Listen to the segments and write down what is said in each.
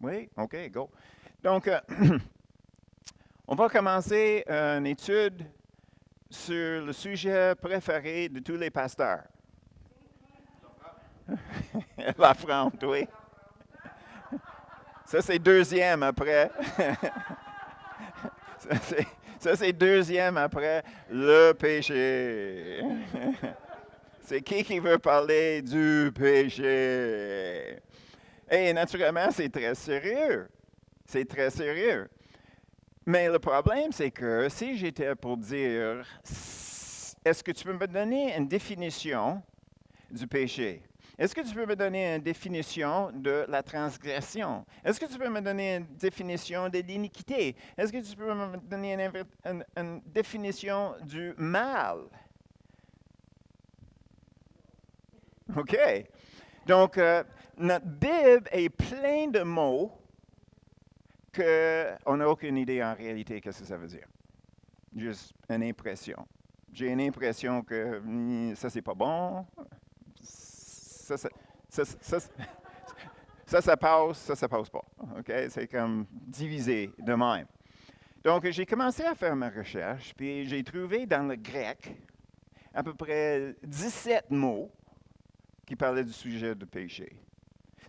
Oui? OK, go. Donc, on va commencer une étude sur le sujet préféré de tous les pasteurs. L'offrande, oui. Ça, c'est deuxième après. Ça, c'est deuxième après le péché. C'est qui veut parler du péché? Et naturellement, c'est très sérieux. C'est très sérieux. Mais le problème, c'est que si j'étais pour dire, est-ce que tu peux me donner une définition du péché? Est-ce que tu peux me donner une définition de la transgression? Est-ce que tu peux me donner une définition de l'iniquité? Est-ce que tu peux me donner une définition du mal? OK. Donc, notre Bible est pleine de mots qu'on n'a aucune idée en réalité qu'est-ce que ça veut dire. Juste une impression. J'ai une impression que ça, c'est pas bon. Ça, ça, ça, ça, ça passe pas. OK? C'est comme divisé de même. Donc, j'ai commencé à faire ma recherche, puis j'ai trouvé dans le grec à peu près 17 mots qui parlaient du sujet du péché.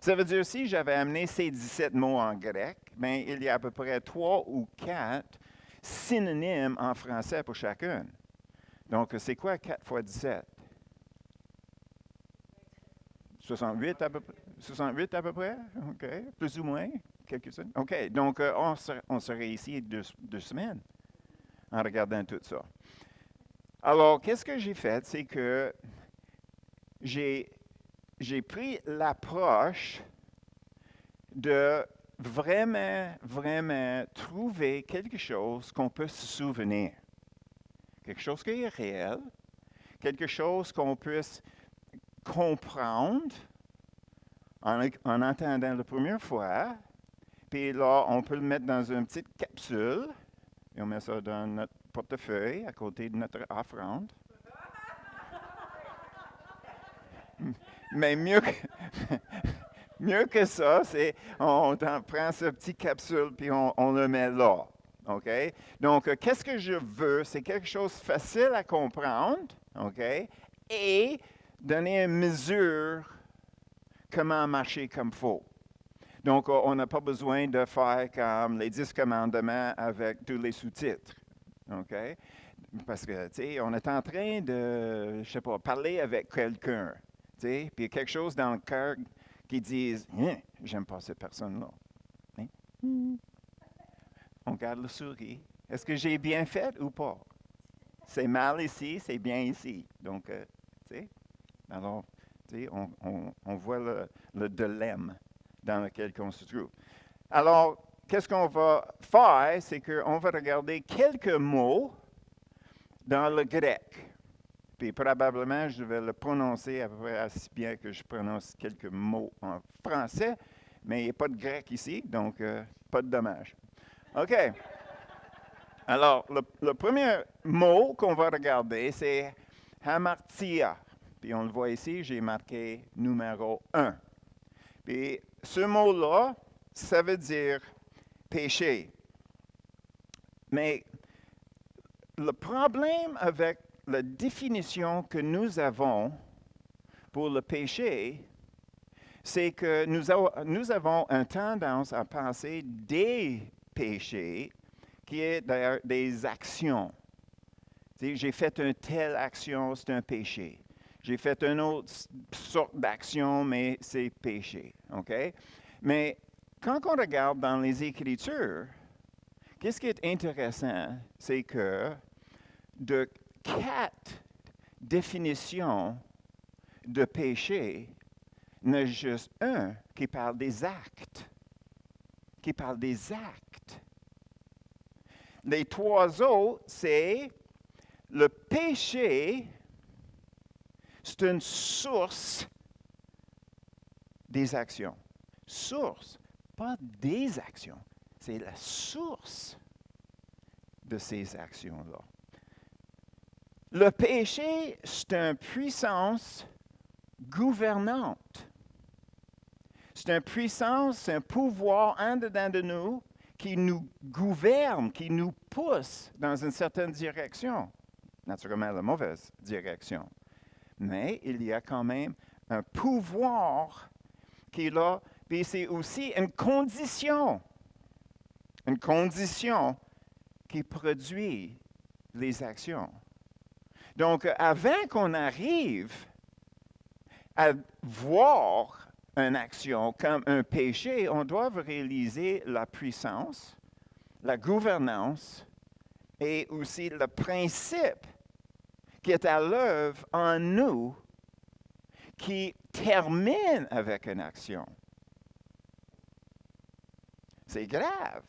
Ça veut dire, si j'avais amené ces 17 mots en grec, bien, il y a à peu près 3 ou 4 synonymes en français pour chacune. Donc, c'est quoi 4 fois 17? 68 à peu près? 68 à peu près? OK. Plus ou moins? Quelques-unes? OK. Donc, on serait ici 2 semaines en regardant tout ça. Alors, qu'est-ce que j'ai fait? C'est que j'ai pris l'approche de vraiment trouver quelque chose qu'on peut se souvenir. Quelque chose qui est réel, quelque chose qu'on puisse comprendre en entendant la première fois. Puis là, on peut le mettre dans une petite capsule et on met ça dans notre portefeuille à côté de notre offrande. Mais mieux que ça, c'est on prend ce petit capsule puis on le met là. OK? Donc, qu'est-ce que je veux? C'est quelque chose de facile à comprendre, OK? Et donner une mesure comment marcher comme il faut. Donc, on n'a pas besoin de faire comme les 10 commandements avec tous les sous-titres. OK? Parce que, tu sais, on est en train de, je sais pas, parler avec quelqu'un. Tu sais, puis il y a quelque chose dans le cœur qui dit, hein, j'aime pas cette personne-là. Hein? On garde le sourire. Est-ce que j'ai bien fait ou pas? C'est mal ici, c'est bien ici. Donc, tu sais, alors, tu sais, on voit le dilemme dans lequel on se trouve. Alors, qu'est-ce qu'on va faire? C'est qu'on va regarder quelques mots dans le grec. Puis probablement, je vais le prononcer à peu près aussi bien que je prononce quelques mots en français, mais il n'y a pas de grec ici, donc pas de dommage. OK. Alors, le premier mot qu'on va regarder, c'est hamartia. Puis on le voit ici, j'ai marqué numéro 1. Puis ce mot-là, ça veut dire péché. Mais le problème avec la définition que nous avons pour le péché, c'est que nous avons une tendance à penser des péchés qui est d'ailleurs des actions. J'ai fait une telle action, c'est un péché. J'ai fait une autre sorte d'action, mais c'est péché. OK? Mais quand on regarde dans les Écritures, qu'est-ce qui est intéressant, c'est que de 4 définitions de péché, il y en a juste un qui parle des actes. Qui parle des actes. Les 3 autres, c'est le péché, c'est une source des actions. Source, pas des actions. C'est la source de ces actions-là. Le péché, c'est une puissance gouvernante. C'est une puissance, c'est un pouvoir en dedans de nous qui nous gouverne, qui nous pousse dans une certaine direction. Naturellement, la mauvaise direction. Mais il y a quand même un pouvoir qui est là. Puis c'est aussi une condition qui produit les actions. Donc, avant qu'on arrive à voir une action comme un péché, on doit réaliser la puissance, la gouvernance et aussi le principe qui est à l'œuvre en nous, qui termine avec une action. C'est grave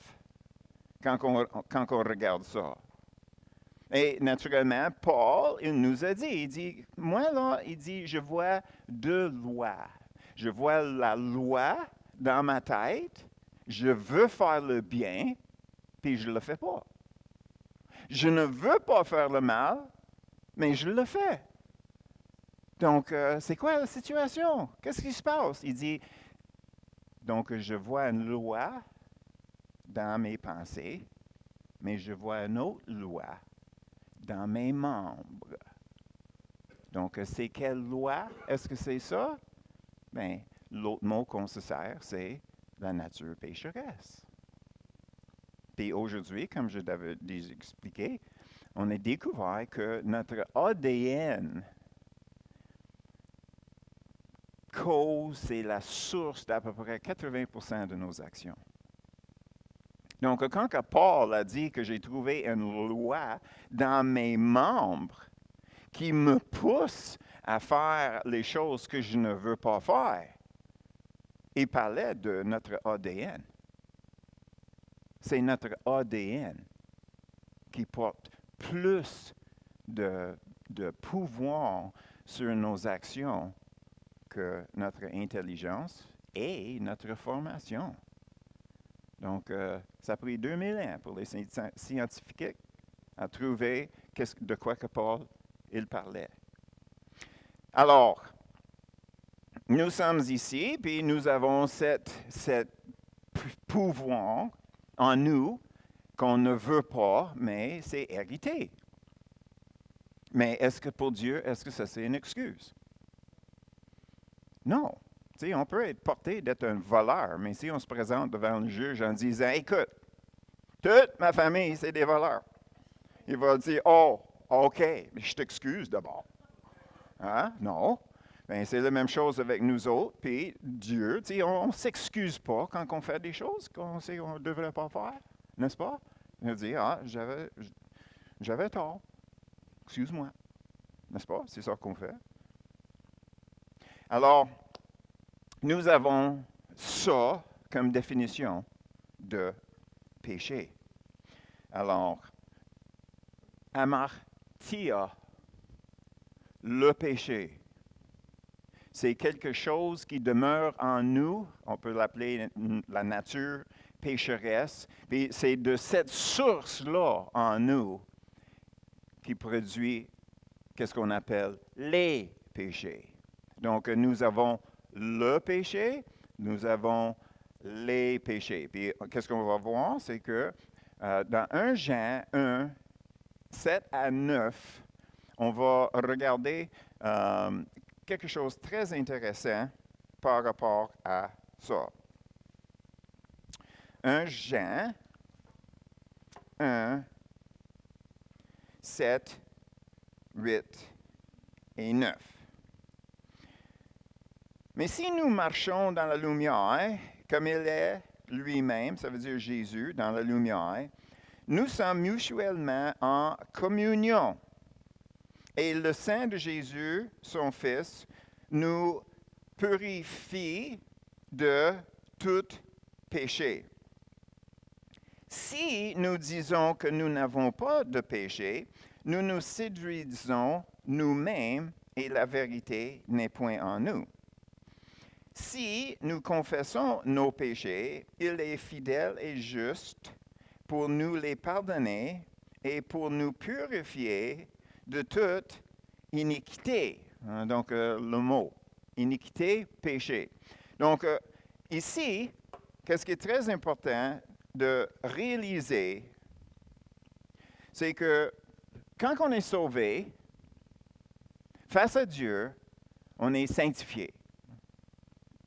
quand on regarde ça. Et naturellement, Paul, il nous a dit, il dit, moi là, il dit, je vois deux lois. Je vois la loi dans ma tête, je veux faire le bien, puis je ne le fais pas. Je ne veux pas faire le mal, mais je le fais. Donc, c'est quoi la situation? Qu'est-ce qui se passe? Il dit, donc je vois une loi dans mes pensées, mais je vois une autre loi dans mes membres. Donc, c'est quelle loi? Est-ce que c'est ça? Bien, l'autre mot qu'on se sert, c'est la nature pécheresse. Puis aujourd'hui, comme je l'avais déjà expliqué, on a découvert que notre ADN cause, c'est la source d'à peu près 80% de nos actions. Donc, quand Paul a dit que j'ai trouvé une loi dans mes membres qui me pousse à faire les choses que je ne veux pas faire, il parlait de notre ADN. C'est notre ADN qui porte plus de pouvoir sur nos actions que notre intelligence et notre formation. Donc, ça a pris 2000 ans pour les scientifiques à trouver de quoi que Paul il parlait. Alors, nous sommes ici, puis nous avons cette pouvoir en nous qu'on ne veut pas, mais c'est hérité. Mais est-ce que pour Dieu, est-ce que ça c'est une excuse? Non. Tu sais, on peut être porté d'être un voleur, mais si on se présente devant le juge en disant, écoute, toute ma famille, c'est des voleurs. Il va dire, oh, OK, mais je t'excuse d'abord. Hein? Non. Bien, c'est la même chose avec nous autres, puis Dieu, tu sais, on ne s'excuse pas quand on fait des choses qu'on sait qu'on ne devrait pas faire, n'est-ce pas? Il dit, ah, j'avais tort. Excuse-moi. N'est-ce pas? C'est ça qu'on fait. Alors, nous avons ça comme définition de péché. Alors, amartia, le péché, c'est quelque chose qui demeure en nous, on peut l'appeler la nature pécheresse, puis c'est de cette source-là en nous qui produit qu'est-ce qu'on appelle les péchés. Donc, nous avons le péché, nous avons les péchés. Puis, qu'est-ce qu'on va voir? C'est que dans 1 Jean 1, 7 à 9, on va regarder quelque chose de très intéressant par rapport à ça. 1 Jean 1, 7, 8 et 9. Mais si nous marchons dans la lumière, comme il est lui-même, ça veut dire Jésus, dans la lumière, nous sommes mutuellement en communion. Et le sang de Jésus, son Fils, nous purifie de tout péché. Si nous disons que nous n'avons pas de péché, nous nous séduisons nous-mêmes et la vérité n'est point en nous. Si nous confessons nos péchés, il est fidèle et juste pour nous les pardonner et pour nous purifier de toute iniquité. Donc, le mot, iniquité, péché. Donc, ici, qu'est-ce qui est très important de réaliser, c'est que quand on est sauvé, face à Dieu, on est sanctifié,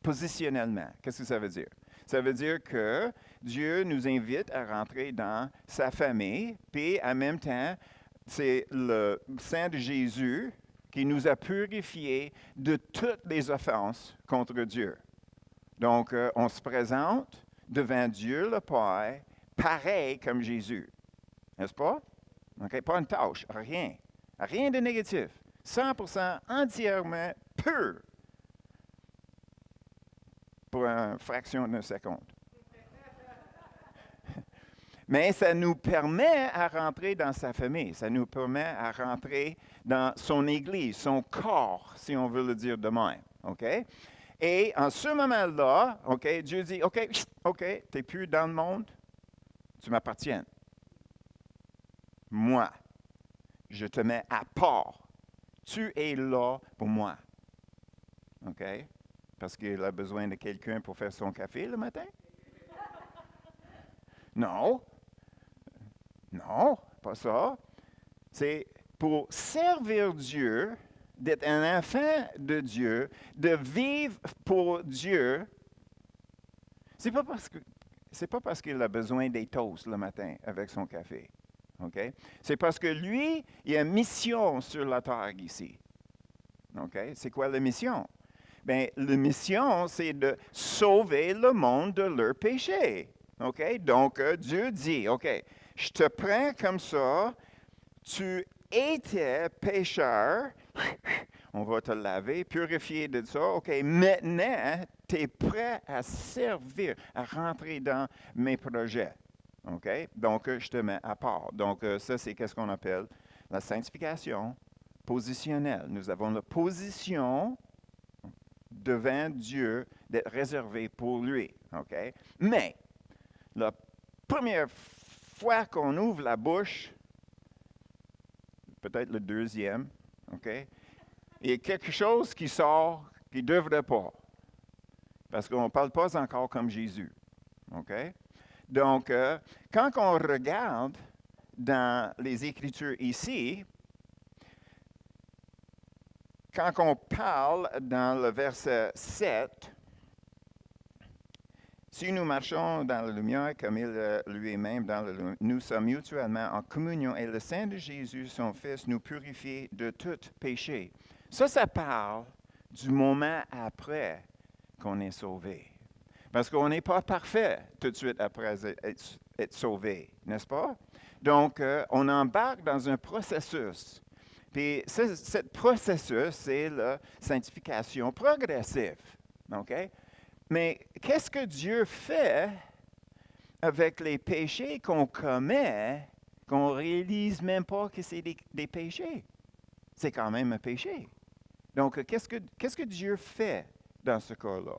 positionnellement. Qu'est-ce que ça veut dire? Ça veut dire que Dieu nous invite à rentrer dans sa famille, puis en même temps, c'est le sang de Jésus qui nous a purifiés de toutes les offenses contre Dieu. Donc, on se présente devant Dieu le Père, pareil comme Jésus. N'est-ce pas? Okay? Pas une tâche, rien. Rien de négatif. 100% entièrement pur pour une fraction d'une seconde. Mais ça nous permet à rentrer dans sa famille. Ça nous permet à rentrer dans son Église, son corps, si on veut le dire de même. OK? Et en ce moment-là, OK, Dieu dit, OK, tu n'es plus dans le monde, tu m'appartiens. Moi, je te mets à part. Tu es là pour moi. OK? Parce qu'il a besoin de quelqu'un pour faire son café le matin? Non. Non, pas ça. C'est pour servir Dieu, d'être un enfant de Dieu, de vivre pour Dieu. C'est pas parce qu'il a besoin des toasts le matin avec son café. OK? C'est parce que lui, il a une mission sur la terre ici. OK? C'est quoi la mission? Bien, la mission, c'est de sauver le monde de leurs péchés. OK? Donc, Dieu dit, OK, je te prends comme ça, tu étais pécheur, on va te laver, purifier de ça. OK, maintenant, tu es prêt à servir, à rentrer dans mes projets. OK? Donc, je te mets à part. Donc, ça, c'est qu'est-ce qu'on appelle la sanctification positionnelle. Nous avons la position devant Dieu d'être réservé pour lui. OK? Mais, la première fois qu'on ouvre la bouche, peut-être le deuxième, OK? Il y a quelque chose qui sort qui ne devrait pas. Parce qu'on ne parle pas encore comme Jésus. OK? Donc, quand on regarde dans les Écritures ici, quand on parle dans le verset 7, si nous marchons dans la lumière comme il lui-même dans la lumière, nous sommes mutuellement en communion et le sang de Jésus, son Fils, nous purifie de tout péché. Ça parle du moment après qu'on est sauvé. Parce qu'on n'est pas parfait tout de suite après être sauvé, n'est-ce pas? Donc, on embarque dans un processus. Puis, ce processus, c'est la sanctification progressive. OK? Mais qu'est-ce que Dieu fait avec les péchés qu'on commet, qu'on ne réalise même pas que c'est des péchés? C'est quand même un péché. Donc, qu'est-ce que Dieu fait dans ce cas-là?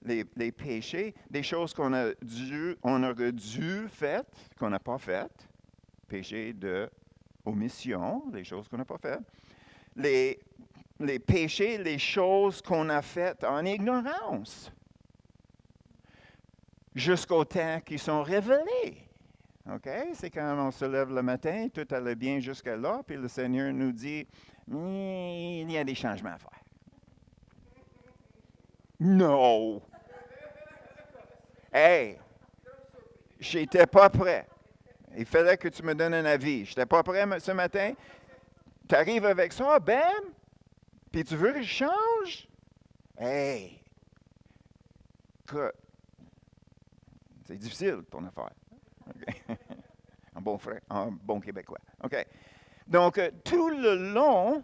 Les péchés, des choses on aurait dû faire, qu'on n'a pas faites. Péché de omission, les choses qu'on n'a pas faites. Les péchés, les choses qu'on a faites en ignorance. Jusqu'au temps qu'ils sont révélés. OK? C'est quand on se lève le matin, tout allait bien jusqu'à là, puis le Seigneur nous dit, il y a des changements à faire. Non! Hey! J'étais pas prêt. Il fallait que tu me donnes un avis. Je n'étais pas prêt ce matin. Tu arrives avec ça, bam! Puis tu veux que je change? Hey! C'est difficile, ton affaire. Okay. en bon québécois. OK. Donc, tout le long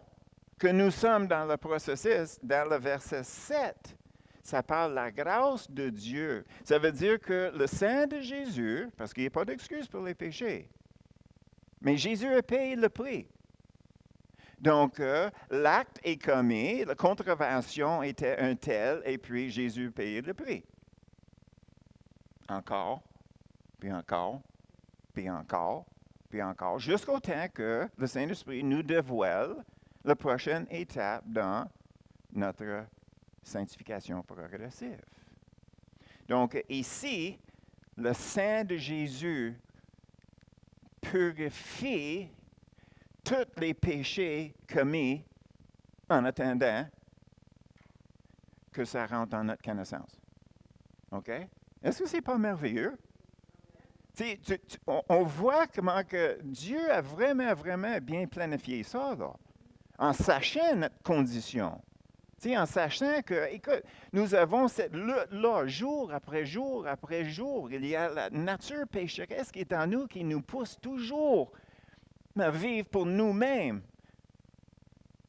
que nous sommes dans le processus, dans le verset 7, ça parle de la grâce de Dieu. Ça veut dire que le sang de Jésus, parce qu'il n'y a pas d'excuse pour les péchés, mais Jésus a payé le prix. Donc, l'acte est commis, la contravention était un tel, et puis Jésus a payé le prix. Encore, puis encore, puis encore, puis encore, jusqu'au temps que le Saint-Esprit nous dévoile la prochaine étape dans notre sanctification progressive. Donc ici, le sang de Jésus purifie tous les péchés commis en attendant que ça rentre dans notre connaissance. OK? Est-ce que c'est pas merveilleux? On voit comment que Dieu a vraiment, vraiment bien planifié ça, là, en sachant notre condition. En sachant que, écoute, nous avons cette lutte-là, jour après jour après jour. Il y a la nature pécheresse qui est en nous, qui nous pousse toujours à vivre pour nous-mêmes.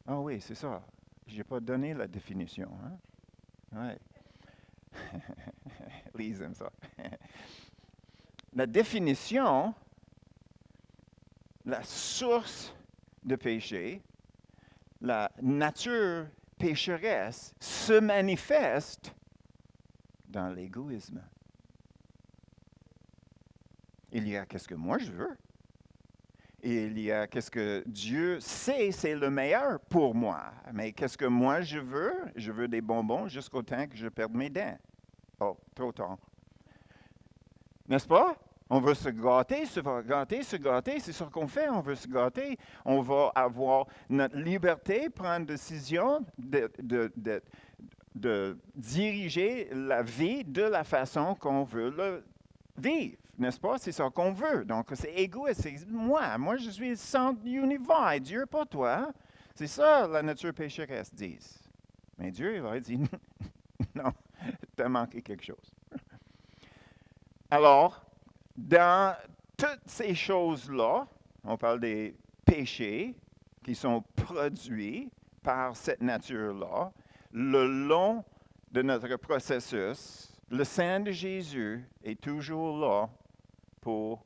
Ah oui, c'est ça. Je n'ai pas donné la définition. Hein? Oui. Lise aime ça. La définition, la source de péché, la nature pécheresse se manifeste dans l'égoïsme. Il y a qu'est-ce que moi je veux. Et il y a qu'est-ce que Dieu sait, c'est le meilleur pour moi. Mais qu'est-ce que moi je veux? Je veux des bonbons jusqu'au temps que je perde mes dents. Oh, trop tard. N'est-ce pas? On veut se gâter, se gâter, c'est ce qu'on fait, on veut se gâter. On va avoir notre liberté, prendre décision de diriger la vie de la façon qu'on veut le vivre, n'est-ce pas? C'est ça qu'on veut. Donc, c'est égoïste, c'est moi. Moi, je suis le centre de l'univers, Dieu pas toi. C'est ça la nature pécheresse dit. Mais Dieu, il va dire, non, tu as manqué quelque chose. Alors, dans toutes ces choses-là, on parle des péchés qui sont produits par cette nature-là, le long de notre processus, le sang de Jésus est toujours là pour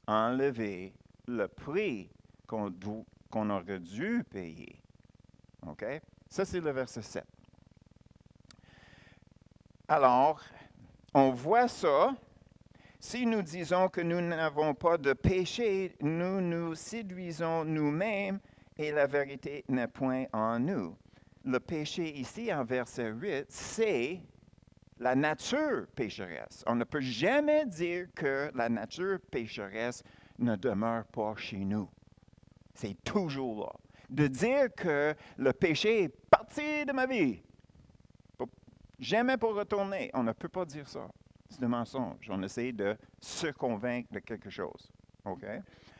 enlever le prix qu'on aurait dû payer. OK? Ça, c'est le verset 7. Alors, on voit ça. Si nous disons que nous n'avons pas de péché, nous nous séduisons nous-mêmes et la vérité n'est point en nous. Le péché ici, en verset 8, c'est la nature pécheresse. On ne peut jamais dire que la nature pécheresse ne demeure pas chez nous. C'est toujours là. De dire que le péché est parti de ma vie, jamais pour retourner, on ne peut pas dire ça. C'est un mensonge. On essaie de se convaincre de quelque chose. OK?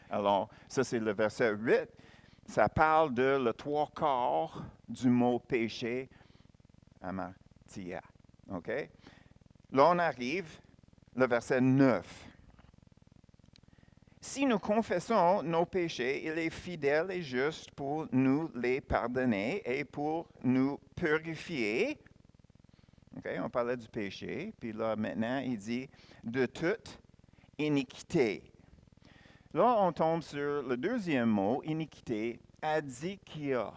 Alors, ça, c'est le verset 8. Ça parle de le 3/4 du mot péché, amartia. OK? Là, on arrive, le verset 9. Si nous confessons nos péchés, il est fidèle et juste pour nous les pardonner et pour nous purifier. Okay, on parlait du péché, puis là, maintenant, il dit de toute iniquité. Là, on tombe sur le deuxième mot, iniquité, adikia.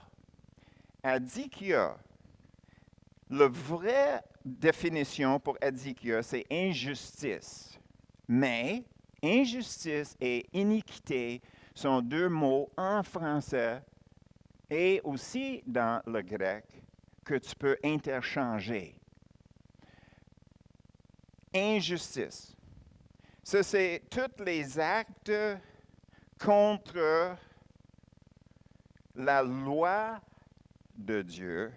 Adikia. La vraie définition pour adikia, c'est injustice. Mais injustice et iniquité sont deux mots en français et aussi dans le grec que tu peux interchanger. Injustice. Ça, c'est tous les actes contre la loi de Dieu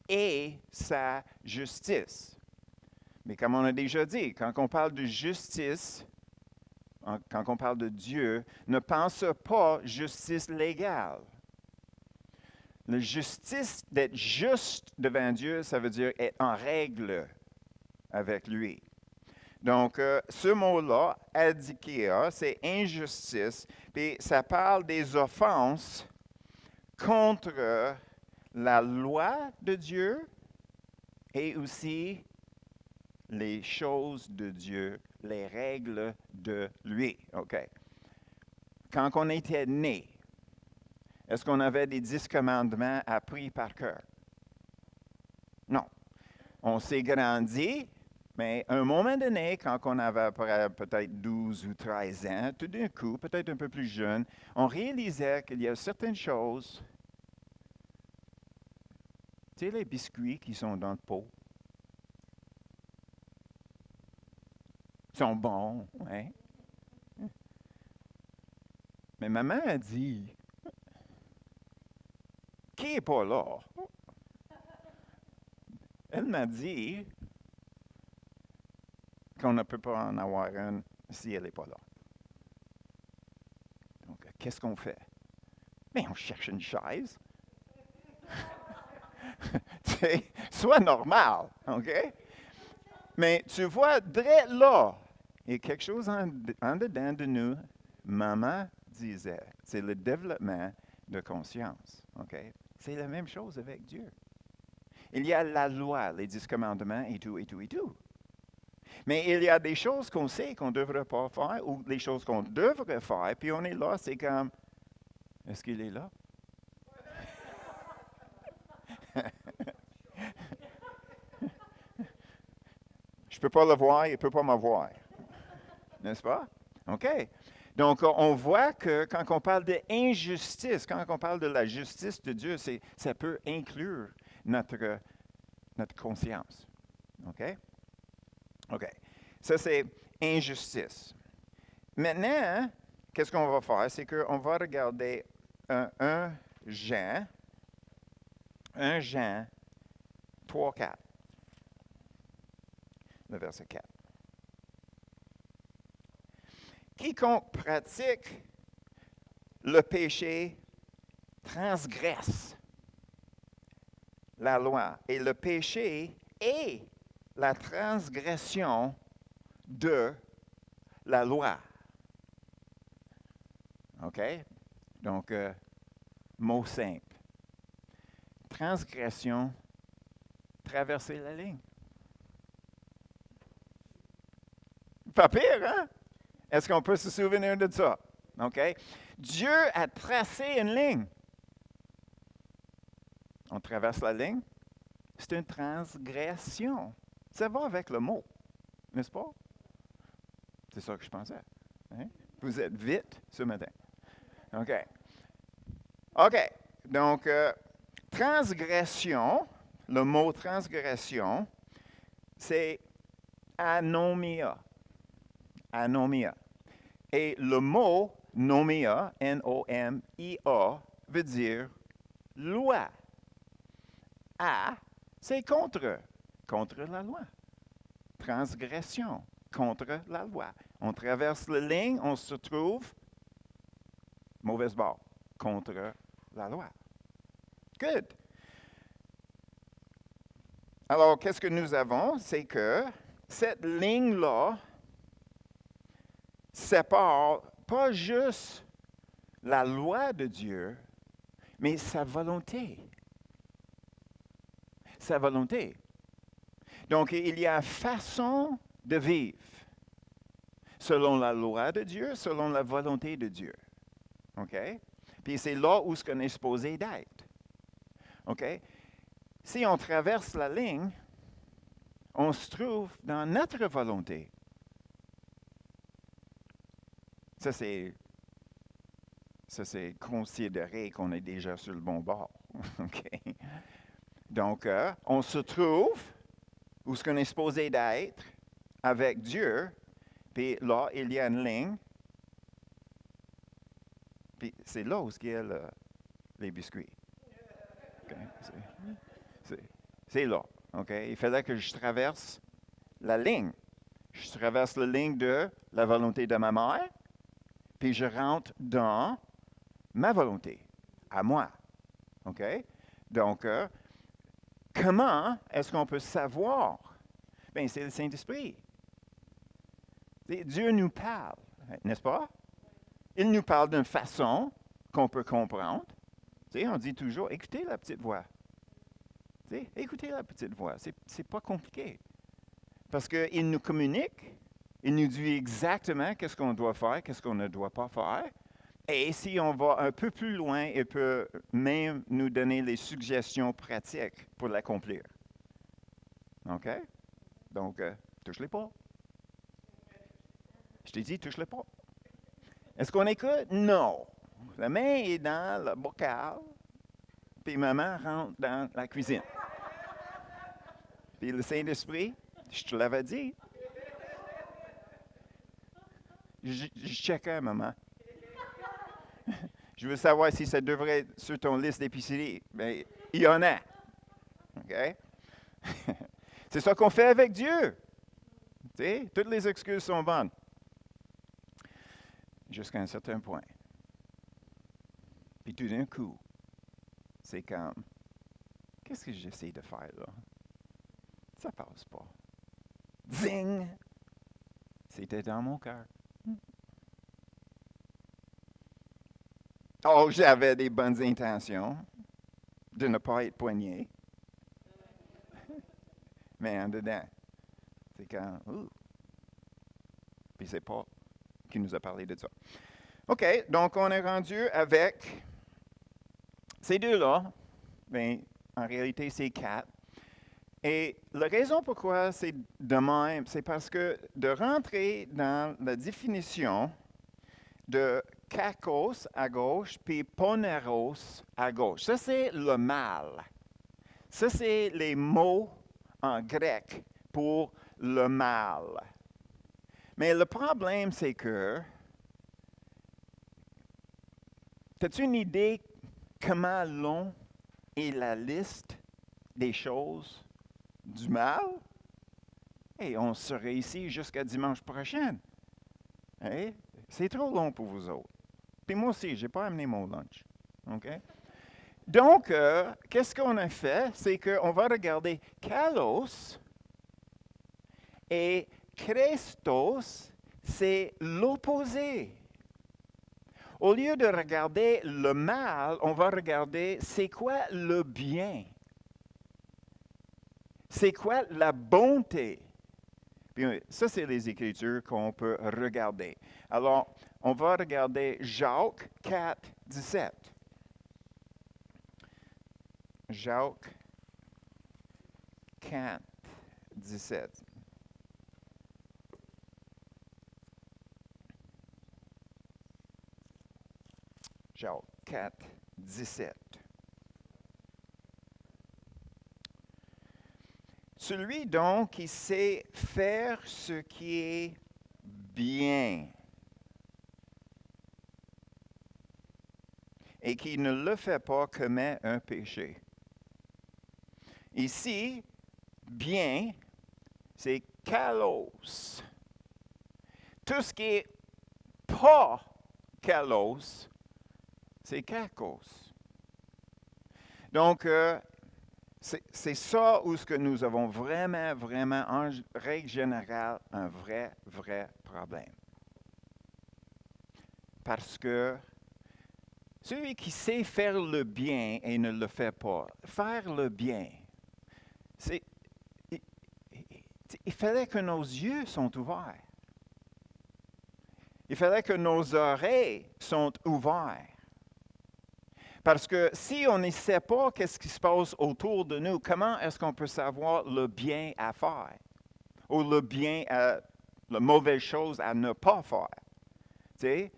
et sa justice. Mais comme on a déjà dit, quand on parle de justice, quand on parle de Dieu, ne pense pas justice légale. La justice d'être juste devant Dieu, ça veut dire être en règle avec lui. Donc, ce mot-là, adikia, c'est injustice, puis ça parle des offenses contre la loi de Dieu et aussi les choses de Dieu, les règles de lui. OK. Quand on était né, est-ce qu'on avait des 10 commandements appris par cœur? Non. On s'est grandi. Mais à un moment donné, quand on avait peut-être 12 ou 13 ans, tout d'un coup, peut-être un peu plus jeune, on réalisait qu'il y a certaines choses, tu sais, les biscuits qui sont dans le pot. sont bons, hein? Mais maman a dit, qui n'est pas là? Elle m'a dit qu'on ne peut pas en avoir une si elle n'est pas là. Donc, qu'est-ce qu'on fait? Mais on cherche une chaise. Sois normal, OK? Mais tu vois, dès là, il y a quelque chose en dedans de nous, maman disait, c'est le développement de conscience, OK? C'est la même chose avec Dieu. Il y a la loi, les 10 commandements et tout, et tout, et tout. Mais il y a des choses qu'on sait qu'on ne devrait pas faire ou des choses qu'on devrait faire, puis on est là, c'est comme, est-ce qu'il est là? Je ne peux pas le voir, il ne peut pas me voir. N'est-ce pas? OK. Donc, on voit que quand on parle d'injustice, quand on parle de la justice de Dieu, ça peut inclure notre conscience. OK? OK. Ça, c'est injustice. Maintenant, qu'est-ce qu'on va faire? C'est qu'on va regarder un Jean 3, 4. Le verset 4. Quiconque pratique le péché transgresse la loi. Et le péché est la transgression de la loi. OK? Donc, mot simple. Transgression, traverser la ligne. Pas pire, hein? Est-ce qu'on peut se souvenir de ça? OK? Dieu a tracé une ligne. On traverse la ligne. C'est une transgression. Ça va avec le mot, n'est-ce pas? C'est ça que je pensais. Hein? Vous êtes vite ce matin. OK. OK. Donc, transgression, le mot transgression, c'est anomia. Anomia. Et le mot nomia, N-O-M-I-A, veut dire loi. A, c'est contre la loi. Transgression, contre la loi. On traverse la ligne, on se trouve mauvaise barre, contre la loi. Good. Alors, qu'est-ce que nous avons? C'est que cette ligne-là sépare pas juste la loi de Dieu, mais sa volonté. Sa volonté. Donc, il y a une façon de vivre selon la loi de Dieu, selon la volonté de Dieu. OK? Puis c'est là où ce qu'on est supposé d'être. OK? Si on traverse la ligne, on se trouve dans notre volonté. Ça, c'est considéré qu'on est déjà sur le bon bord. OK? Donc, on se trouve où ce qu'on est supposé d'être avec Dieu, puis là, il y a une ligne, puis c'est là où il y a les biscuits. Okay? C'est là. OK? Il fallait que je traverse la ligne. Je traverse la ligne de la volonté de ma mère, puis je rentre dans ma volonté, à moi. OK? Donc, comment est-ce qu'on peut savoir? Bien, c'est le Saint-Esprit. Dieu nous parle, n'est-ce pas? Il nous parle d'une façon qu'on peut comprendre. On dit toujours, écoutez la petite voix. Écoutez la petite voix. C'est pas compliqué. Parce qu'il nous communique, il nous dit exactement qu'est-ce qu'on doit faire, qu'est-ce qu'on ne doit pas faire. Et si on va un peu plus loin, il peut même nous donner les suggestions pratiques pour l'accomplir. OK? Donc, touche-les pas. Je t'ai dit, touche-les pas. Est-ce qu'on écoute? Non. La main est dans le bocal, puis maman rentre dans la cuisine. Puis le Saint-Esprit, je te l'avais dit. Je checkerai, maman. Je veux savoir si ça devrait être sur ton liste d'épicerie. Mais il y en a. OK? C'est ça qu'on fait avec Dieu. Tu sais, toutes les excuses sont bonnes. Jusqu'à un certain point. Puis tout d'un coup, c'est comme, qu'est-ce que j'essaie de faire là? Ça passe pas. Zing! C'était dans mon cœur. Oh, j'avais des bonnes intentions de ne pas être poigné. Mais en dedans, c'est quand, Puis c'est Paul qui nous a parlé de ça. OK, donc on est rendu avec ces deux-là. Bien, en réalité, c'est 4. Et la raison pourquoi c'est de même, c'est parce que de rentrer dans la définition de kakos à gauche, puis poneros à gauche. Ça, c'est le mal. Ça, c'est les mots en grec pour le mal. Mais le problème, c'est que, as-tu une idée comment long est la liste des choses du mal? Et on serait ici jusqu'à dimanche prochain. Hey, c'est trop long pour vous autres. Puis moi aussi, je n'ai pas amené mon lunch. OK? Donc, qu'est-ce qu'on a fait? C'est qu'on va regarder kalos et Christos, c'est l'opposé. Au lieu de regarder le mal, on va regarder c'est quoi le bien. C'est quoi la bonté. Puis ça, c'est les Écritures qu'on peut regarder. Alors, on va regarder Jacques 4, 17. Jacques 4, 17. Jacques 4, 17. Celui donc qui sait faire ce qui est bien et qui ne le fait pas commet un péché. Ici, bien, c'est kalos. Tout ce qui est pas kalos, c'est kakos. Donc, c'est ça où ce que nous avons vraiment, en règle générale, un vrai problème. Parce que celui qui sait faire le bien et ne le fait pas, faire le bien, il fallait que nos yeux soient ouverts. Il fallait que nos oreilles soient ouvertes. Parce que si on ne sait pas qu'est-ce qui se passe autour de nous, comment est-ce qu'on peut savoir le bien à faire ou la mauvaise chose à ne pas faire? Tu sais,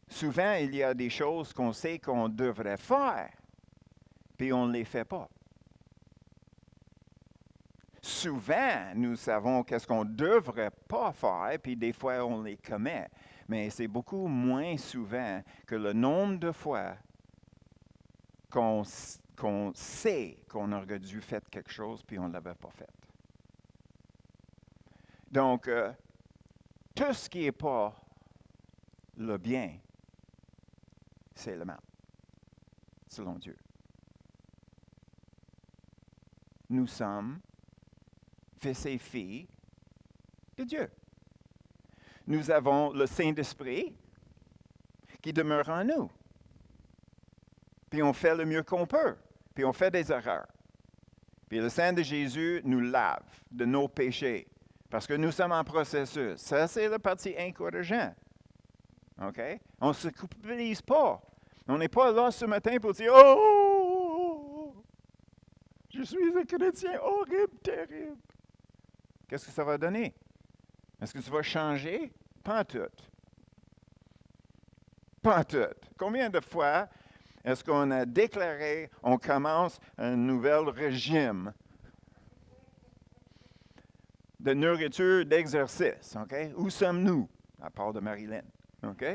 souvent, il y a des choses qu'on sait qu'on devrait faire, puis on ne les fait pas. Souvent, nous savons qu'est-ce qu'on ne devrait pas faire, puis des fois, on les commet. Mais c'est beaucoup moins souvent que le nombre de fois qu'on sait qu'on aurait dû faire quelque chose, puis on ne l'avait pas fait. Donc, tout ce qui n'est pas le bien, c'est le mal, selon Dieu. Nous sommes fils et filles de Dieu. Nous avons le Saint-Esprit qui demeure en nous. Puis on fait le mieux qu'on peut. Puis on fait des erreurs. Puis le sang de Jésus nous lave de nos péchés. Parce que nous sommes en processus. Ça, c'est la partie encourageante. OK? On ne se culpabilise pas. On n'est pas là ce matin pour dire « Oh! Je suis un chrétien horrible, terrible. » Qu'est-ce que ça va donner? Est-ce que tu vas changer? Pas en tout. Pas en tout. Combien de fois est-ce qu'on a déclaré on commence un nouvel régime de nourriture, d'exercice? Okay? Où sommes-nous? à part de Marilyn. OK?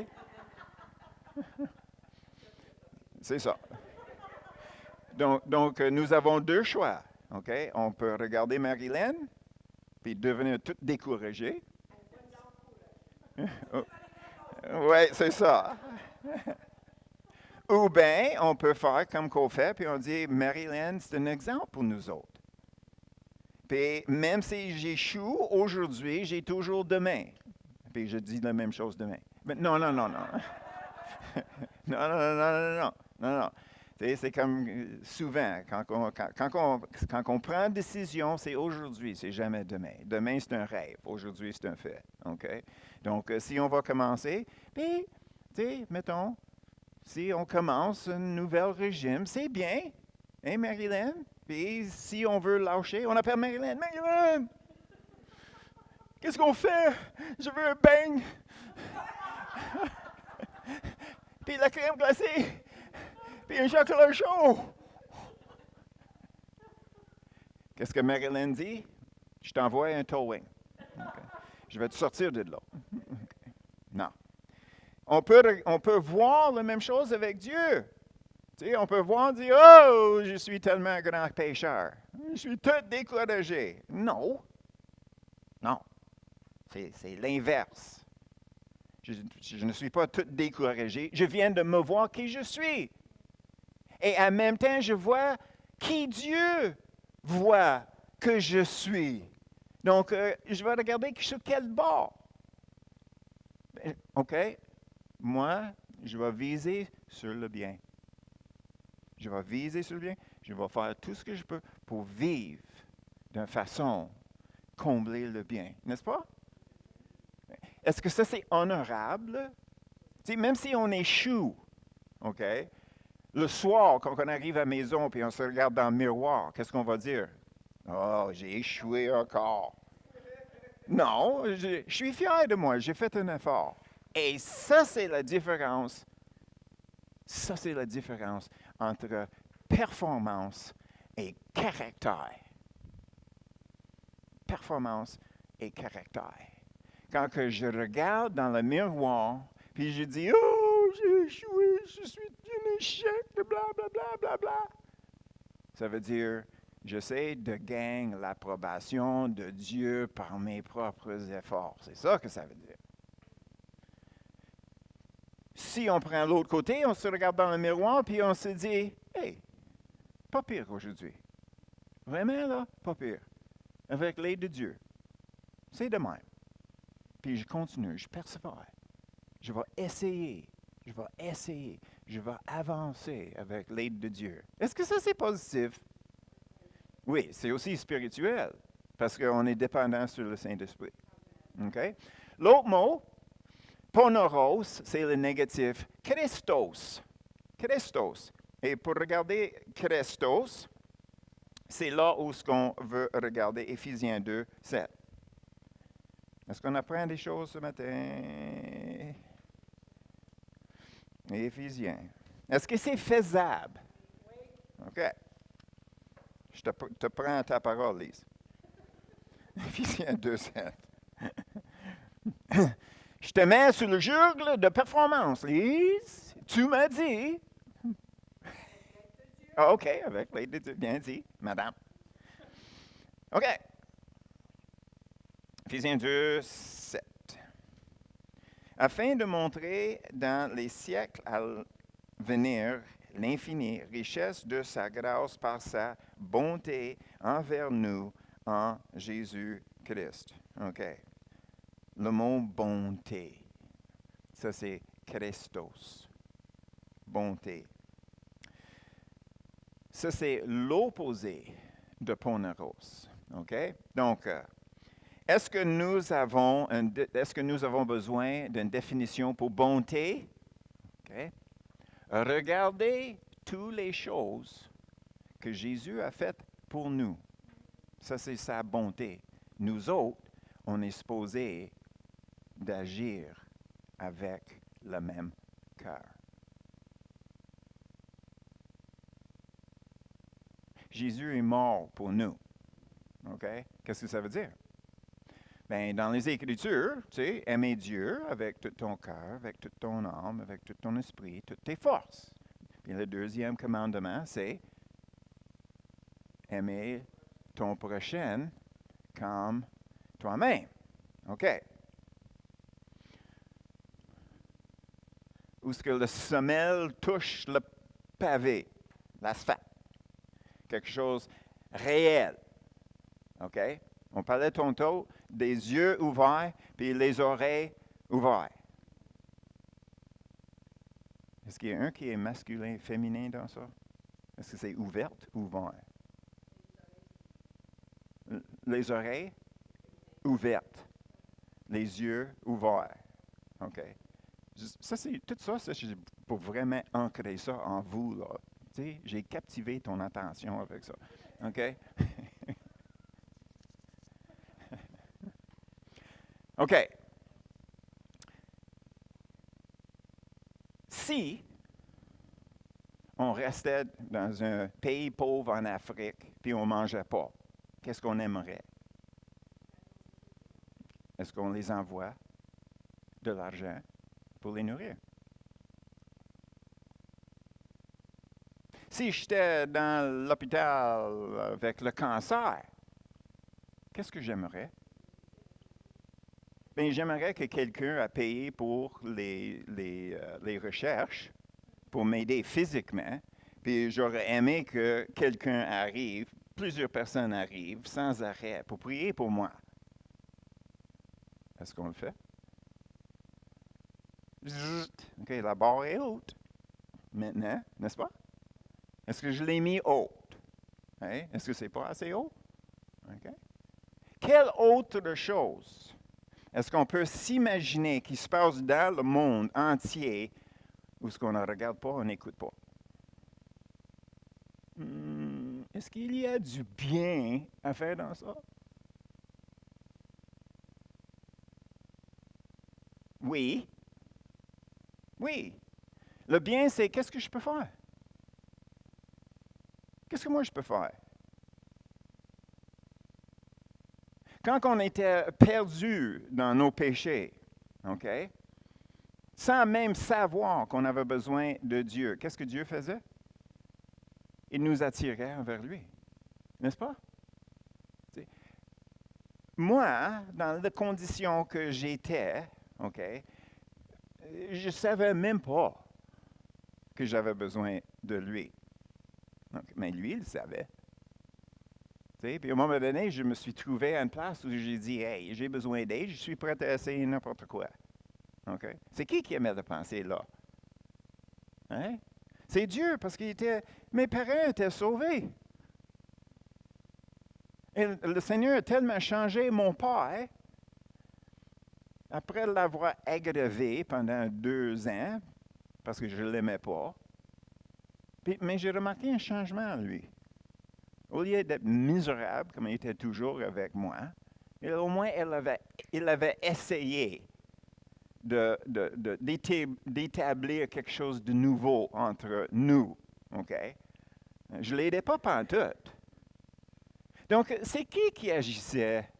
C'est ça. Donc, nous avons deux choix. OK? On peut regarder Marilyn, puis devenir tout découragé. Oui, c'est ça. Ou bien, on peut faire comme qu'on fait, puis on dit, Marilyn, c'est un exemple pour nous autres. Puis même si j'échoue aujourd'hui, j'ai toujours demain. Puis je dis la même chose demain. Mais non, non, non, non. Non, non, non, non, non, non, non, non. C'est comme souvent, quand on prend une décision, c'est aujourd'hui, c'est jamais demain. Demain, c'est un rêve. Aujourd'hui, c'est un fait. OK? Donc, si on va commencer, puis, mettons, si on commence un nouvel régime, c'est bien. Hein, Marilyn? Puis, si on veut lâcher, on appelle Marilyn. Marilyn! Qu'est-ce qu'on fait? Je veux un beigne. Puis la crème glacée. Puis un chocolat chaud. Qu'est-ce que Marilyn dit? Je t'envoie un towing. Okay. Je vais te sortir de là. Okay. Non. On peut voir la même chose avec Dieu. On peut voir dire, oh, je suis tellement un grand pécheur. Je suis tout découragé. Non. Non. C'est l'inverse. Je ne suis pas tout découragé. Je viens de me voir qui je suis. Et en même temps, je vois qui Dieu voit que je suis. Donc, je vais regarder sur quel bord. OK? Moi, je vais viser sur le bien. Je vais viser sur le bien. Je vais faire tout ce que je peux pour vivre d'une façon combler le bien. N'est-ce pas? Est-ce que ça, c'est honorable? Même si on échoue, OK? Le soir, quand on arrive à la maison et on se regarde dans le miroir, qu'est-ce qu'on va dire? Oh, j'ai échoué encore. Non, je suis fier de moi, j'ai fait un effort. Et ça, c'est la différence. Ça, c'est la différence entre performance et caractère. Performance et caractère. Quand que je regarde dans le miroir, puis je dis, oh, j'ai échoué, je suis un échec, de bla, bla, bla, bla, bla. Ça veut dire, j'essaie de gagner l'approbation de Dieu par mes propres efforts. C'est ça que ça veut dire. Si on prend l'autre côté, on se regarde dans le miroir, puis on se dit, hey, pas pire aujourd'hui. Vraiment, là, pas pire. Avec l'aide de Dieu. C'est de même. Puis je continue, je persévère. Je vais essayer. Je vais avancer avec l'aide de Dieu. Est-ce que ça, c'est positif? Oui, c'est aussi spirituel, parce qu'on est dépendant sur le Saint-Esprit. OK? L'autre mot, poneros, c'est le négatif Christos. Christos. Et pour regarder Christos, c'est là où ce qu'on veut regarder Éphésiens 2, 7. Est-ce qu'on apprend des choses ce matin? Éphésiens. Est-ce que c'est faisable? OK. Je te prends ta parole, Lise. Éphésiens 2, 7. Je te mets sur le joug de performance, Lise. Tu m'as dit. Ah, OK, avec l'aide de Dieu. Bien dit, madame. OK. Éphésiens 2, 7. Afin de montrer dans les siècles à venir l'infinie richesse de sa grâce par sa bonté envers nous en Jésus-Christ. OK. Le mot bonté, ça c'est Christos. Bonté. Ça c'est l'opposé de poneros. OK? Donc, est-ce que nous avons besoin d'une définition pour bonté? OK? Regardez toutes les choses que Jésus a faites pour nous. Ça, c'est sa bonté. Nous autres, on est supposés d'agir avec le même cœur. Jésus est mort pour nous. OK? Qu'est-ce que ça veut dire? Ben, dans les Écritures, tu sais, aimer Dieu avec tout ton cœur, avec toute ton âme, avec tout ton esprit, toutes tes forces. Puis le deuxième commandement, c'est aimer ton prochain comme toi-même. OK. Où est-ce que le semelle touche le pavé, l'asphalte? Quelque chose réel. OK? On parlait tantôt des yeux ouverts puis les oreilles ouvertes. Est-ce qu'il y a un qui est masculin, féminin dans ça? Est-ce que c'est ouverte ou ouvert? Les oreilles ouvertes. Les yeux ouverts. OK. Ça, c'est, tout ça, c'est pour vraiment ancrer ça en vous, là. Tu sais, j'ai captivé ton attention avec ça. OK? OK. Si on restait dans un pays pauvre en Afrique, puis on ne mangeait pas, qu'est-ce qu'on aimerait? Est-ce qu'on les envoie de l'argent pour les nourrir? Si j'étais dans l'hôpital avec le cancer, qu'est-ce que j'aimerais? Bien, j'aimerais que quelqu'un a payé pour les recherches, pour m'aider physiquement, puis j'aurais aimé que quelqu'un arrive, plusieurs personnes arrivent sans arrêt pour prier pour moi. Est-ce qu'on le fait? OK, la barre est haute. Maintenant, n'est-ce pas? Est-ce que je l'ai mis haute? Hein? Est-ce que c'est pas assez haut? OK. Quelle autre chose est-ce qu'on peut s'imaginer qui se passe dans le monde entier où ce qu'on ne regarde pas, on n'écoute pas? Est-ce qu'il y a du bien à faire dans ça? Oui. Oui. Le bien, c'est qu'est-ce que je peux faire? Qu'est-ce que moi je peux faire? Quand on était perdu dans nos péchés, OK? Sans même savoir qu'on avait besoin de Dieu, qu'est-ce que Dieu faisait? Il nous attirait vers lui. N'est-ce pas? T'sais, moi, dans les conditions que j'étais, OK, je ne savais même pas que j'avais besoin de lui. Donc, mais lui, il le savait. Puis à un moment donné, je me suis trouvé à une place où j'ai dit, hey, j'ai besoin d'aide, je suis prêt à essayer n'importe quoi. Okay? C'est qui aimait de penser là? Hein? C'est Dieu, parce que mes parents étaient sauvés. Et le Seigneur a tellement changé mon père, après l'avoir aggravé pendant 2 ans, parce que je ne l'aimais pas, mais j'ai remarqué un changement en lui. Au lieu d'être misérable, comme il était toujours avec moi, au moins il avait essayé d'établir quelque chose de nouveau entre nous. OK? Je ne l'aidais pas pantoute. Donc, c'est qui agissait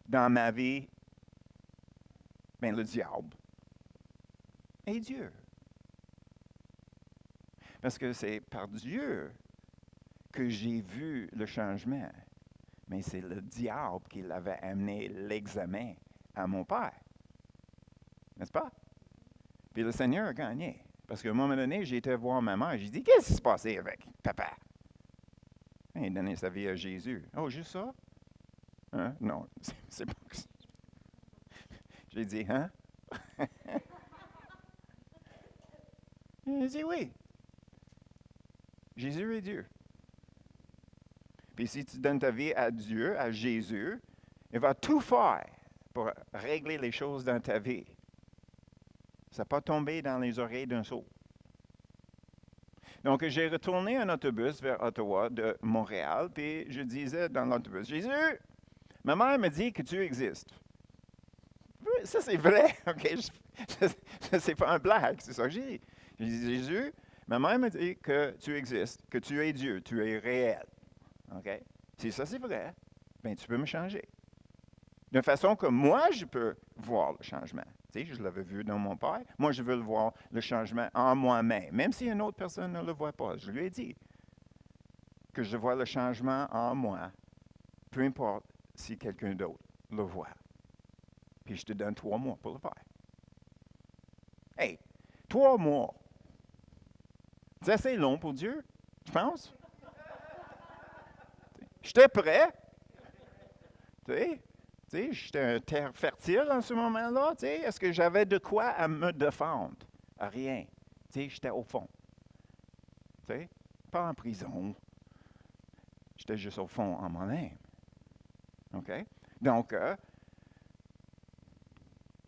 dans ma vie? Bien, le diable et Dieu. Parce que c'est par Dieu que j'ai vu le changement. Mais c'est le diable qui l'avait amené l'examen à mon père. N'est-ce pas? Puis le Seigneur a gagné. Parce qu'à un moment donné, j'ai été voir ma mère. J'ai dit, qu'est-ce qui s'est passé avec papa? Il a donné sa vie à Jésus. Oh, juste ça? Hein? Non, c'est pas que ça. J'ai dit, hein? Il a dit oui. Jésus est Dieu. Puis si tu donnes ta vie à Dieu, à Jésus, il va tout faire pour régler les choses dans ta vie. Ça n'a pas tombé dans les oreilles d'un sourd. Donc, j'ai retourné en autobus vers Ottawa de Montréal, puis je disais dans l'autobus, Jésus, ma mère me dit que tu existes. Ça, c'est vrai, OK? C'est pas un blague, c'est ça que j'ai dit. J'ai dit, Jésus, ma mère me dit que tu existes, que tu es Dieu, tu es réel. OK? Si ça, c'est vrai, bien, tu peux me changer. De façon que moi, je peux voir le changement. Tu sais, je l'avais vu dans mon père. Moi, je veux le voir, le changement en moi-même. Même si une autre personne ne le voit pas. Je lui ai dit que je vois le changement en moi. Peu importe si quelqu'un d'autre le voit. Puis je te donne 3 mois pour le faire. Hey, 3 mois. C'est assez long pour Dieu, tu penses? J'étais prêt. Tu sais, j'étais un terre fertile en ce moment-là. Tu sais, est-ce que j'avais de quoi à me défendre? À rien. Tu sais, j'étais au fond. Tu sais, pas en prison. J'étais juste au fond en moi-même. OK? Donc,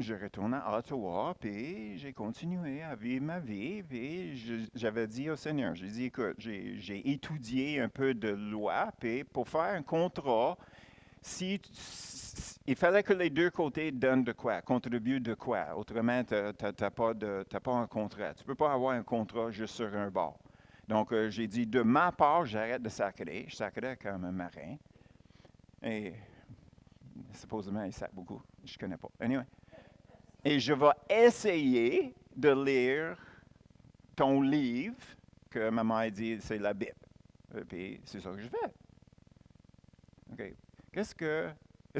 je retourne à Ottawa, puis j'ai continué à vivre ma vie, puis j'avais dit au Seigneur, j'ai dit, écoute, j'ai étudié un peu de loi, puis pour faire un contrat, il fallait que les deux côtés donnent de quoi, contribuent de quoi. Autrement, tu n'as pas un contrat. Tu ne peux pas avoir un contrat juste sur un bord. Donc, j'ai dit, de ma part, j'arrête de sacrer. Je sacrais comme un marin. Et supposément, il sacre beaucoup. Je ne connais pas. Anyway. Et je vais essayer de lire ton livre que maman a dit, c'est la Bible. Et puis, c'est ça que je fais. OK. Est-ce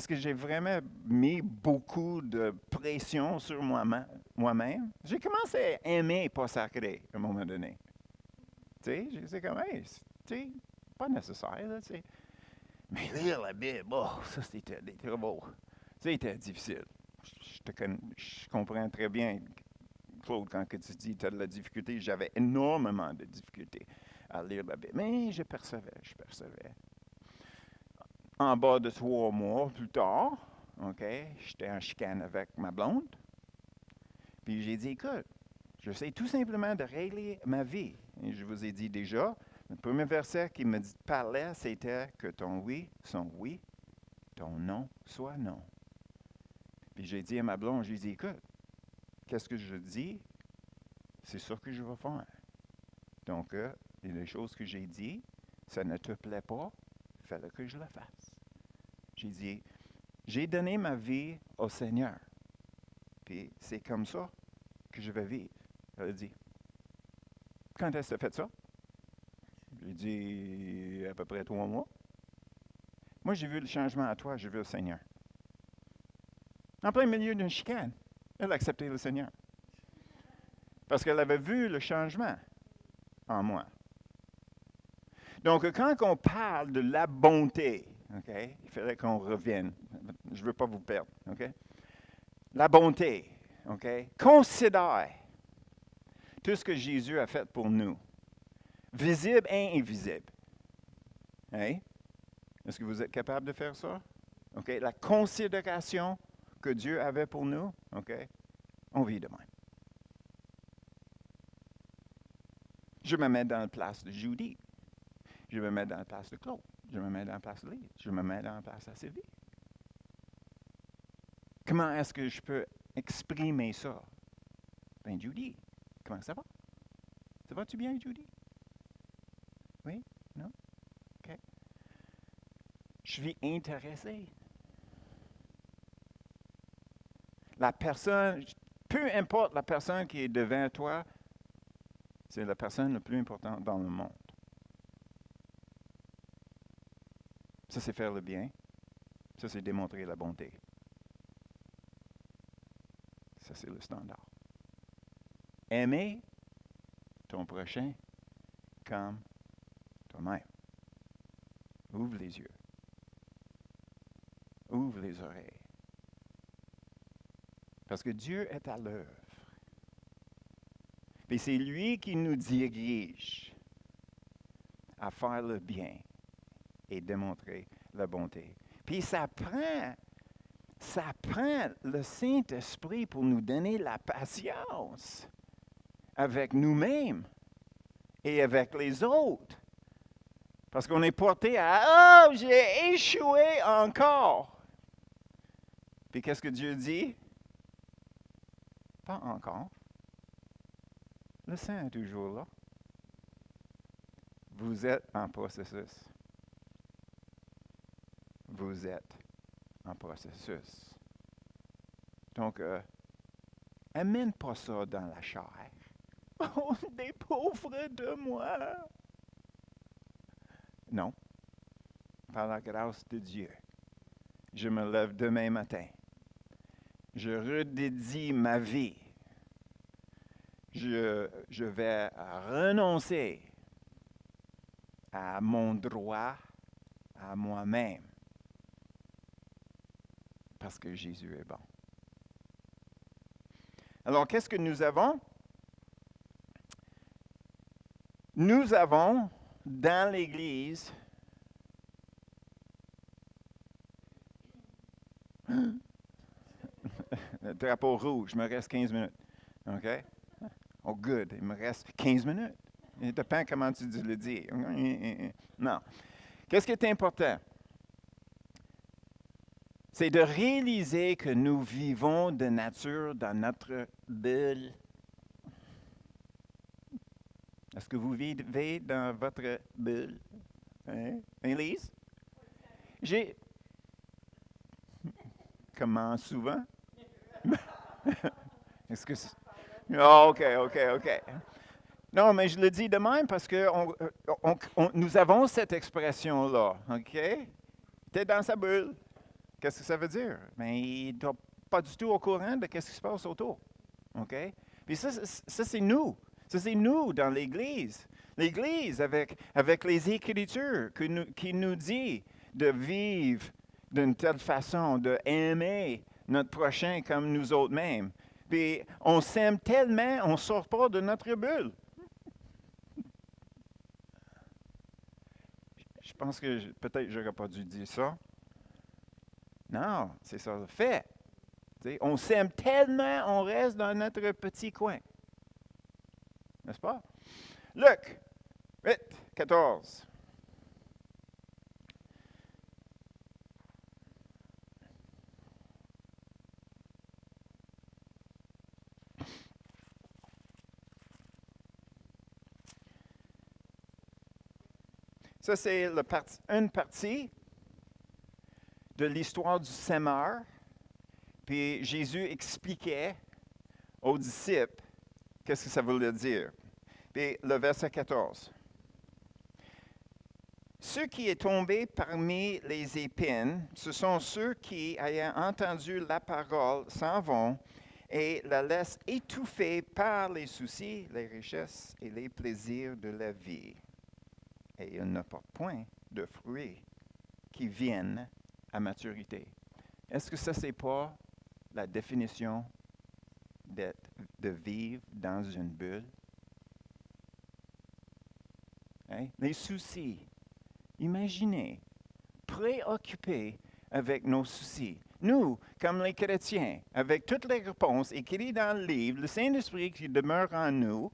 que j'ai vraiment mis beaucoup de pression sur moi-même? J'ai commencé à aimer pas sacré à un moment donné. Tu sais, c'est comme, hey, tu sais, pas nécessaire, là, tu sais. Mais lire la Bible, oh, ça c'était des travaux. C'était difficile. Je comprends très bien, Claude, quand tu dis que tu as de la difficulté. J'avais énormément de difficultés à lire la Bible. Mais je persévère. En bas de 3 mois plus tard, OK, j'étais en chicane avec ma blonde. Puis j'ai dit, écoute, j'essaie tout simplement de régler ma vie. Et je vous ai dit déjà, le premier verset qui me parlait, c'était que ton oui soit oui, ton non soit non. Puis j'ai dit à ma blonde, j'ai dit, écoute, qu'est-ce que je dis? C'est ça que je vais faire. Donc, les choses que j'ai dit, ça ne te plaît pas, il fallait que je le fasse. J'ai dit, j'ai donné ma vie au Seigneur. Puis c'est comme ça que je vais vivre. Elle a dit, quand est-ce que tu as fait ça? J'ai dit, à peu près 3 mois. Moi, j'ai vu le changement à toi, j'ai vu le Seigneur. En plein milieu d'une chicane, elle a accepté le Seigneur. Parce qu'elle avait vu le changement en moi. Donc, quand on parle de la bonté, OK, il fallait qu'on revienne. Je ne veux pas vous perdre, OK? La bonté, OK? Considère tout ce que Jésus a fait pour nous, visible et invisible. Hein? Est-ce que vous êtes capable de faire ça? OK? La considération que Dieu avait pour nous, OK? On vit de même. Je me mets dans la place de Judy. Je me mets dans la place de Claude. Je me mets dans la place de Lise. Je me mets dans la place de Sylvie. Comment est-ce que je peux exprimer ça? Ben, Judy, comment ça va? Ça va-tu bien, Judy? Oui? Non? OK. Je suis intéressé. La personne, peu importe la personne qui est devant toi, c'est la personne la plus importante dans le monde. Ça, c'est faire le bien. Ça, c'est démontrer la bonté. Ça, c'est le standard. Aimer ton prochain comme toi-même. Ouvre les yeux. Ouvre les oreilles. Parce que Dieu est à l'œuvre. Et c'est lui qui nous dirige à faire le bien et démontrer la bonté. Puis ça prend le Saint-Esprit pour nous donner la patience avec nous-mêmes et avec les autres. Parce qu'on est porté à « Oh, j'ai échoué encore! » Puis qu'est-ce que Dieu dit? Pas encore. Le Saint est toujours là. Vous êtes en processus. Vous êtes en processus. Donc, amène pas ça dans la chair. Oh, des pauvres de moi! Non. Par la grâce de Dieu, je me lève demain matin. Je redédie ma vie. Je vais renoncer à mon droit, à moi-même, parce que Jésus est bon. Alors, qu'est-ce que nous avons? Nous avons dans l'Église le drapeau rouge, il me reste 15 minutes. OK? Oh, good, il me reste 15 minutes. Il dépend comment tu le dis. Non. Qu'est-ce qui est important? C'est de réaliser que nous vivons de nature dans notre bulle. Est-ce que vous vivez dans votre bulle? Hein? Élise? Comment souvent? Est-ce que c'est... Oh, OK. Non, mais je le dis de même parce que nous avons cette expression-là, OK? Tu es dans sa bulle. Qu'est-ce que ça veut dire? Mais il n'est pas du tout au courant de ce qui se passe autour, OK? Puis ça c'est nous. Ça, c'est nous dans l'Église. L'Église, avec les Écritures, qui nous dit de vivre d'une telle façon, d'aimer notre prochain comme nous autres mêmes. Puis on s'aime tellement, on ne sort pas de notre bulle. Je pense que peut-être je n'aurais pas dû dire ça. Non, c'est ça le fait. T'sais, on s'aime tellement, on reste dans notre petit coin. N'est-ce pas? Luc 8, 14. Ça, c'est une partie de l'histoire du semeur. Puis Jésus expliquait aux disciples qu'est-ce que ça voulait dire. Puis le verset 14. Ceux qui est tombé parmi les épines, ce sont ceux qui, ayant entendu la parole, s'en vont et la laissent étouffer par les soucis, les richesses et les plaisirs de la vie. Et ils ne portent point de fruits qui viennent à maturité. Est-ce que ça, c'est pas la définition de vivre dans une bulle? Hein? Les soucis. Imaginez, préoccupés avec nos soucis. Nous, comme les chrétiens, avec toutes les réponses écrites dans le livre, le Saint-Esprit qui demeure en nous,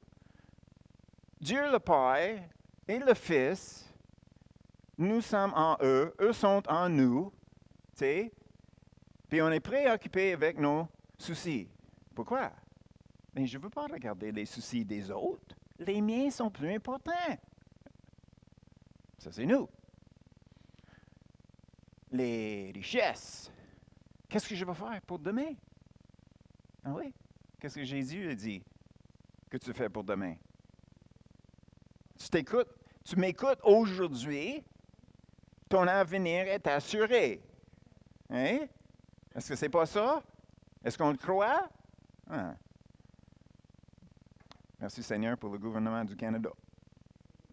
Dieu le Père et le Fils, nous sommes en eux, eux sont en nous, tu sais, puis on est préoccupé avec nos soucis. Pourquoi? Mais je ne veux pas regarder les soucis des autres. Les miens sont plus importants. Ça, c'est nous. Les richesses. Qu'est-ce que je vais faire pour demain? Ah oui? Qu'est-ce que Jésus a dit que tu fais pour demain? Tu m'écoutes aujourd'hui, ton avenir est assuré. Hein? Est-ce que c'est pas ça? Est-ce qu'on le croit? Ah. Merci Seigneur pour le gouvernement du Canada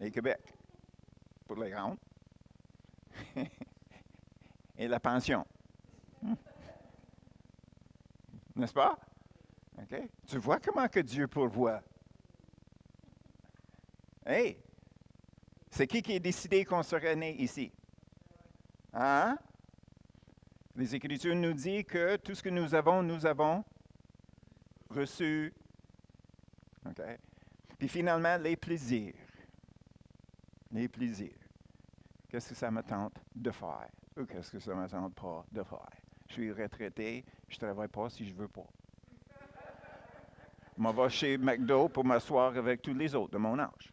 et Québec, pour les rentes et la pension. N'est-ce pas? Okay. Tu vois comment que Dieu pourvoit? Hey! C'est qui a décidé qu'on serait né ici? Hein? Les Écritures nous disent que tout ce que nous avons reçu. Okay? Puis finalement, les plaisirs. Les plaisirs. Qu'est-ce que ça me tente de faire? Ou qu'est-ce que ça me tente pas de faire? Je suis retraité, je ne travaille pas si je ne veux pas. Je m'en vais chez McDo pour m'asseoir avec tous les autres de mon âge.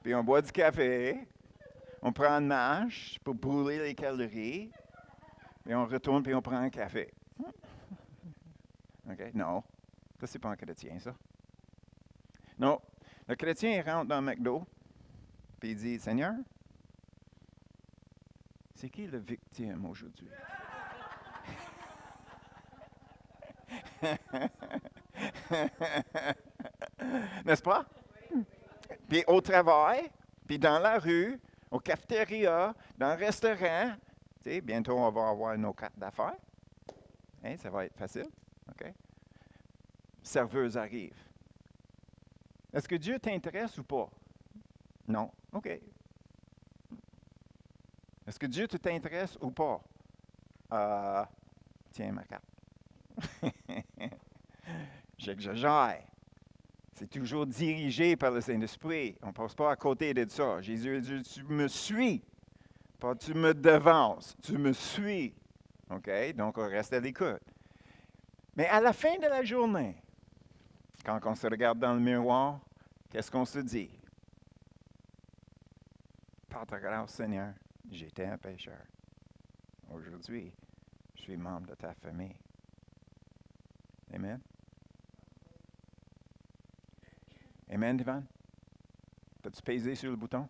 Puis on boit du café, on prend une marche pour brûler les calories, puis on retourne, puis on prend un café. OK? Non. Ça, c'est pas un chrétien, ça. Non. Le chrétien, il rentre dans le McDo, puis il dit, Seigneur, c'est qui le victime aujourd'hui? N'est-ce pas? Puis au travail, puis dans la rue, au cafétéria, dans le restaurant, tu sais, bientôt on va avoir nos cartes d'affaires. Hein, ça va être facile. OK? Serveuse arrive. Est-ce que Dieu t'intéresse ou pas? Non. OK. Est-ce que Dieu t'intéresse ou pas? Tiens ma carte. J'exagère. C'est toujours dirigé par le Saint-Esprit. On ne passe pas à côté de ça. Jésus a dit, tu me suis. Pas tu me devances. Tu me suis. OK? Donc, on reste à l'écoute. Mais à la fin de la journée, quand on se regarde dans le miroir, qu'est-ce qu'on se dit? Par ta grâce, Seigneur, j'étais un pécheur. Aujourd'hui, je suis membre de ta famille. Amen. Amen, Ivan? Peux-tu peser sur le bouton?